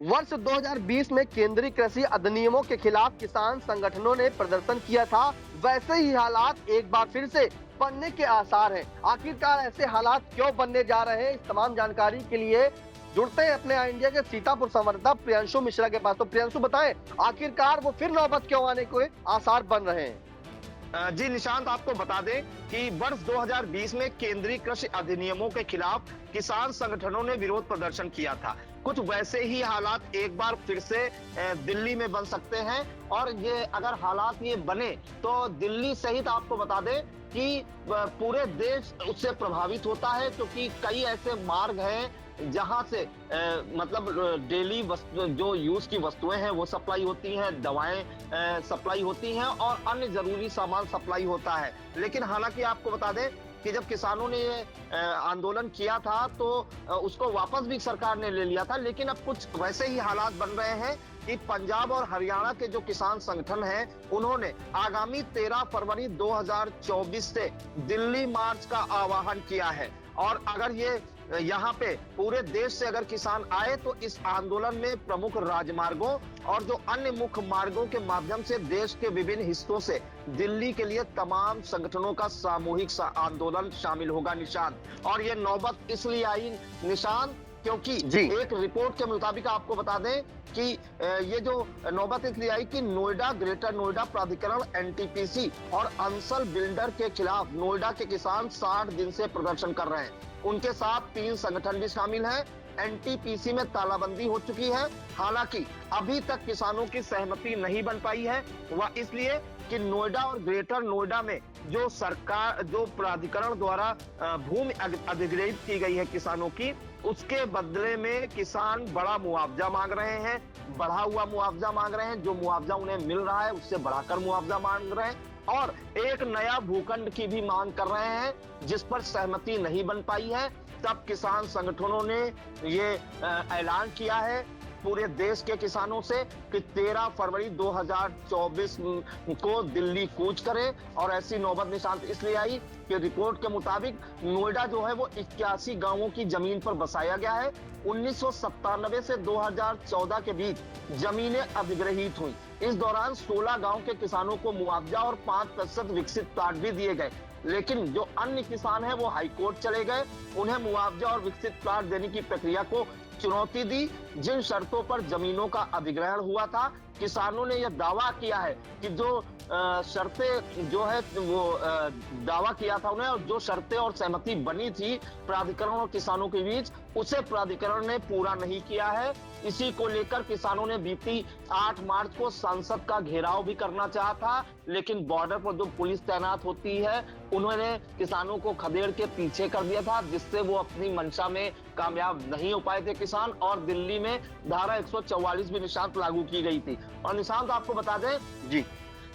वर्ष 2020 में केंद्रीय कृषि अधिनियमों के खिलाफ किसान संगठनों ने प्रदर्शन किया था। वैसे ही हालात एक बार फिर से बनने के आसार हैं। आखिरकार ऐसे हालात क्यों बनने जा रहे हैं, इस तमाम जानकारी के लिए जुड़ते हैं अपने इंडिया के सीतापुर संवाददाता प्रियांशु मिश्रा के पास। तो प्रियांशु बताएं, आखिरकार वो फिर नौबत क्यों आने के आसार बन रहे हैं? जी निशांत, आपको बता दें कि वर्ष 2020 में केंद्रीय कृषि अधिनियमों के खिलाफ किसान संगठनों ने विरोध प्रदर्शन किया था। कुछ वैसे ही हालात एक बार फिर से दिल्ली में बन सकते हैं, और ये अगर हालात ये बने तो दिल्ली सहित आपको बता दें कि पूरे देश उससे प्रभावित होता है, क्योंकि कई ऐसे मार्ग हैं जहां से मतलब डेली जो यूज की वस्तुएं हैं वो सप्लाई होती हैं, दवाएं सप्लाई होती हैं और अन्य जरूरी सामान सप्लाई होता है। लेकिन हालांकि आपको बता दें कि जब किसानों ने ये आंदोलन किया था तो उसको वापस भी सरकार ने ले लिया था। लेकिन अब कुछ वैसे ही हालात बन रहे हैं कि पंजाब और हरियाणा के जो किसान संगठन हैं उन्होंने आगामी 13 फरवरी 2024 से दिल्ली मार्च का आह्वान किया है। और अगर ये यहाँ पे पूरे देश से अगर किसान आए तो इस आंदोलन में प्रमुख राजमार्गों और जो अन्य मुख्य मार्गों के माध्यम से देश के विभिन्न हिस्सों से दिल्ली के लिए तमाम संगठनों का सामूहिक आंदोलन शामिल होगा निशांत। और ये नौबत इसलिए आई निशांत क्योंकि एक रिपोर्ट के मुताबिक आपको बता दें कि ये जो नौबत इसलिए आई कि नोएडा ग्रेटर नोएडा प्राधिकरण एनटीपीसी और अंसल बिल्डर के खिलाफ नोएडा के किसान 60 दिन से प्रदर्शन कर रहे हैं। उनके साथ 3 संगठन भी शामिल हैं। एनटीपीसी में तालाबंदी हो चुकी है, हालांकि अभी तक किसानों की सहमति नहीं बन पाई है। वह इसलिए कि नोएडा और ग्रेटर नोएडा में जो सरकार जो प्राधिकरण द्वारा भूमि अधिग्रहित की गई है किसानों की, उसके बदले में किसान बड़ा मुआवजा मांग रहे हैं, बढ़ा हुआ मुआवजा मांग रहे हैं। जो मुआवजा उन्हें मिल रहा है उससे बढ़ाकर मुआवजा मांग रहे हैं, और एक नया भूखंड की भी मांग कर रहे हैं जिस पर सहमति नहीं बन पाई है। तब किसान संगठनों ने ये ऐलान किया है पूरे देश के किसानों से कि 13 फरवरी 2024 को दिल्ली कूच करें। और ऐसी नौबत निशांत इसलिए आई कि रिपोर्ट के मुताबिक नोएडा जो है वो 81 गांवों की जमीन पर बसाया गया है। 1997 से 2014 के बीच जमीनें अधिग्रहित हुई। इस दौरान 16 गांव के किसानों को मुआवजा और 5% विकसित प्लाट भी दिए गए। लेकिन जो अन्य किसान हैं वो हाईकोर्ट चले गए, उन्हें मुआवजा और विकसित प्लाट देने की प्रक्रिया को चुनौती दी। जिन शर्तों पर जमीनों का अधिग्रहण हुआ था, किसानों ने यह दावा किया है कि जो शर्तें जो है वो दावा किया था उन्हें, और जो शर्तें और सहमति बनी थी प्राधिकरण और किसानों के बीच, उसे प्राधिकरण ने पूरा नहीं किया है। इसी को लेकर किसानों ने बीती 8 मार्च को संसद का घेराव भी करना चाहा था, लेकिन बॉर्डर पर जो पुलिस तैनात होती है उन्होंने किसानों को खदेड़ के पीछे कर दिया था, जिससे वो अपनी मंशा में कामयाब नहीं हो पाए थे किसान। और दिल्ली में धारा 144 भी निशांत लागू की गई थी। और निशांत आपको बता दें कि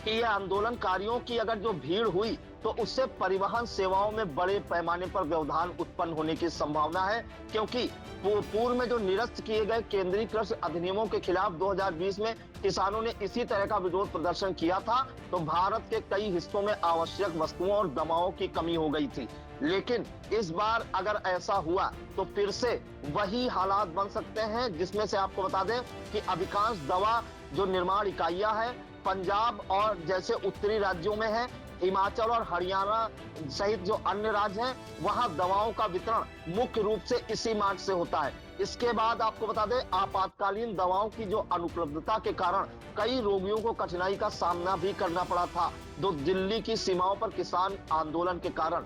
ये आंदोलनकारियों की अगर जो भीड़ हुई तो उससे परिवहन सेवाओं में बड़े पैमाने पर व्यवधान उत्पन्न होने की संभावना है, क्योंकि पूर्व में जो निरस्त किए गए केंद्रीय कृषि अधिनियमों के खिलाफ 2020 में किसानों ने इसी तरह का विरोध प्रदर्शन किया था, तो भारत के कई हिस्सों में आवश्यक वस्तुओं और दवाओं की कमी हो गई थी। लेकिन इस बार अगर ऐसा हुआ तो फिर से वही हालात बन सकते हैं, जिसमें से आपको बता दें कि अधिकांश दवा जो निर्माण इकाइयां हैं पंजाब और जैसे उत्तरी राज्यों में है, हिमाचल और हरियाणा सहित जो अन्य राज्य हैं वहां दवाओं का वितरण मुख्य रूप से इसी मार्ग से होता है। इसके बाद आपको बता दें आपातकालीन दवाओं की जो अनुपलब्धता के कारण कई रोगियों को कठिनाई का सामना भी करना पड़ा था। जो दिल्ली की सीमाओं पर किसान आंदोलन के कारण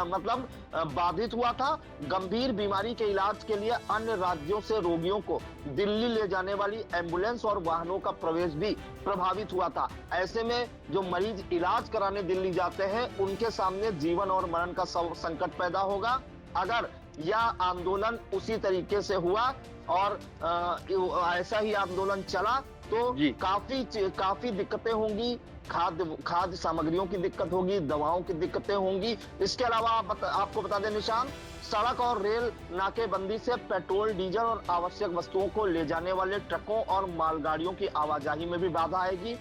मतलब बाधित हुआ था। गंभीर बीमारी के इलाज के लिए अन्य राज्यों से रोगियों को दिल्ली ले जाने वाली एम्बुलेंस और वाहनों का प्रवेश भी प्रभावित हुआ था। ऐसे में जो मरीज इलाज कराने दिल्ली जाते हैं उनके सामने जीवन और मरण का संकट पैदा होगा। अगर यह आंदोलन उसी तरीके से हुआ और ऐसा ही आंदोलन चला तो काफी दिक्कतें होंगी। खाद्य सामग्रियों की दिक्कत होगी, दवाओं की दिक्कतें होंगी। इसके अलावा आपको बता दें निशान, सड़क और रेल नाकेबंदी से पेट्रोल, डीजल और आवश्यक वस्तुओं को ले जाने वाले ट्रकों और मालगाड़ियों की आवाजाही में भी बाधा आएगी।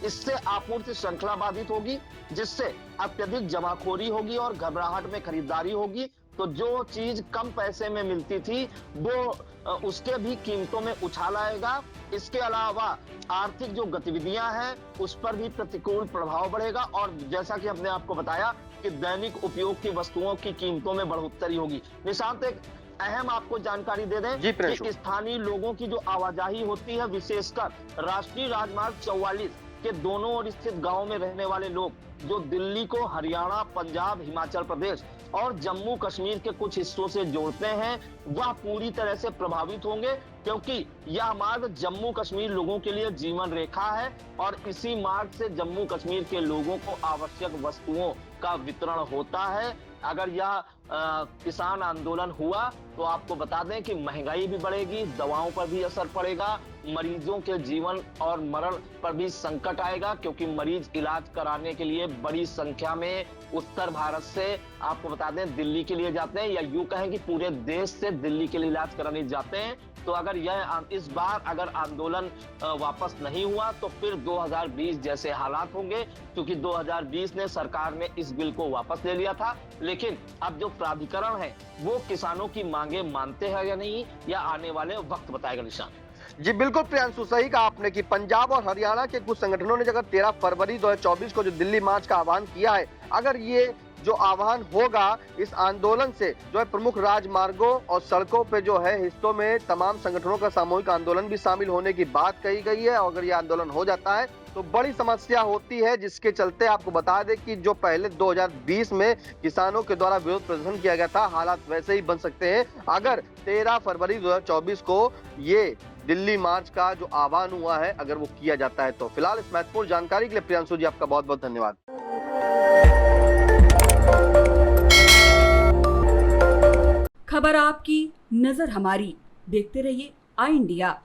इससे आपूर्ति श्रृंखला बाधित होगी, जिससे अत्यधिक जमाखोरी होगी और घबराहट में खरीदारी होगी। तो जो चीज कम पैसे में मिलती थी वो उसके भी कीमतों में उछाल आएगा। इसके अलावा आर्थिक जो गतिविधियां हैं उस पर भी प्रतिकूल प्रभाव बढ़ेगा और जैसा कि हमने आपको बताया कि दैनिक उपयोग की वस्तुओं की कीमतों में बढ़ोतरी होगी। निशांत, एक अहम आपको जानकारी दे दें कि स्थानीय लोगों की जो आवाजाही होती है, विशेषकर राष्ट्रीय राजमार्ग 44 के दोनों ओर स्थित गांव में रहने वाले लोग जो दिल्ली को हरियाणा, पंजाब, हिमाचल प्रदेश और जम्मू कश्मीर के कुछ हिस्सों से जोड़ते हैं, वह पूरी तरह से प्रभावित होंगे, क्योंकि यह मार्ग जम्मू कश्मीर लोगों के लिए जीवन रेखा है और इसी मार्ग से जम्मू कश्मीर के लोगों को आवश्यक वस्तुओं का वितरण होता है। अगर यह किसान आंदोलन हुआ तो आपको बता दें कि महंगाई भी बढ़ेगी, दवाओं पर भी असर पड़ेगा, मरीजों के जीवन और मरण पर भी संकट आएगा, क्योंकि मरीज इलाज कराने के लिए बड़ी संख्या में उत्तर भारत से आपको बता दें दिल्ली के लिए जाते हैं, या यूं कहें कि पूरे देश से दिल्ली के लिए इलाज कराने जाते हैं। तो अगर इस बार अगर आंदोलन वापस नहीं हुआ तो फिर 2020 जैसे हालात होंगे, क्योंकि 2020 ने सरकार ने इस बिल को वापस ले लिया था, लेकिन अब जो प्राधिकरण है वो किसानों की मांगे मानते हैं या नहीं, या आने वाले वक्त बताएगा। निशान जी बिल्कुल प्रियांशु, सही कहा आपने कि पंजाब और हरियाणा के कुछ संगठनों ने अगर 13 फरवरी 2024 को जो दिल्ली मार्च का आह्वान किया है, अगर ये जो आह्वान होगा इस आंदोलन से जो है प्रमुख राजमार्गों और सड़कों पे जो है हिस्सों में तमाम संगठनों का सामूहिक आंदोलन भी शामिल होने की बात कही गई है। और अगर ये आंदोलन हो जाता है तो बड़ी समस्या होती है, जिसके चलते आपको बता दें कि जो पहले 2020 में किसानों के द्वारा विरोध प्रदर्शन किया गया था, हालात वैसे ही बन सकते हैं अगर 13 फरवरी 2024 को ये दिल्ली मार्च का जो आह्वान हुआ है अगर वो किया जाता है तो। फिलहाल इस महत्वपूर्ण जानकारी के लिए प्रियांशु जी आपका बहुत बहुत धन्यवाद। खबर आपकी, नजर हमारी। देखते रहिए आई इंडिया।